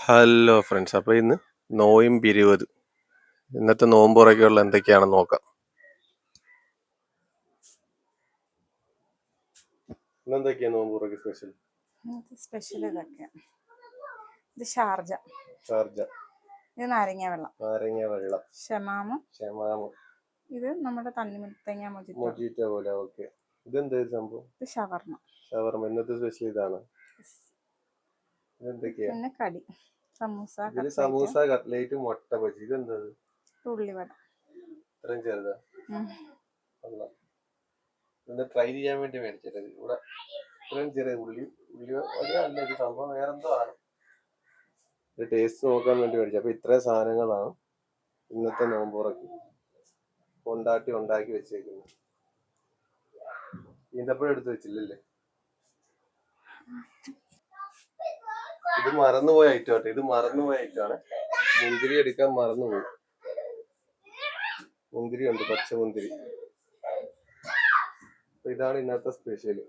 Hello friends, അപ്പോൾ ഇന്ന് നോയമ്പ് 20. ഇന്നത്തെ നോമ്പുറയ്ക്കുള്ള എന്തൊക്കെയാണെന്ന് നോക്കാം. ഇന്നെന്തൊക്കെയാ നോമ്പുറയ്ക്ക് സ്പെഷ്യൽ? സ്പെഷ്യൽ ഇതൊക്കെയാ. ഇത് ഷാർജ, ഇത് നാരങ്ങ വെള്ളം, ഷമാമ്, ഇത് നമ്മുടെ തണ്ണിമത്തങ്ങ മൊജിറ്റോ പോലെ. ഓക്കെ, ഇതെന്താ സംഭവം? ഇത് ഷവർമ. ഇന്നത്തെ സ്പെഷ്യൽ ഇതാണ്. പിന്നെ കടി സമൂസ, കട്ട്ലേറ്റ്, മുട്ട ബജി. ഇതെന്താ? ഉള്ളിവട. ഇത്രയും ചെറുതാ? ട്രൈ ചെയ്യാൻ വേണ്ടി മേടിച്ചത്. ഇവിടെ ഇത്രയും ചെറിയ ഉള്ളി അല്ല, സംഭവം വേറെന്തോ ആണ്. ടേസ്റ്റ് നോക്കാൻ വേണ്ടി മേടിച്ചത്. അപ്പൊ ഇത്രയും സാധനങ്ങളാണ് ഇന്നത്തെ നോമ്പുറക്ക് ഉണ്ടാക്കി വെച്ചേക്കുന്നത്. ഈന്തപ്പഴം എടുത്ത് വെച്ചില്ലല്ലേ? ഇത് മറന്നുപോയ ഐറ്റമാണ്. മുന്തിരി എടുക്കാൻ മറന്നുപോയി. മുന്തിരി ഉണ്ട്, പച്ചമുന്തിരി. ഇതാണ് ഇന്നത്തെ സ്പെഷ്യല്.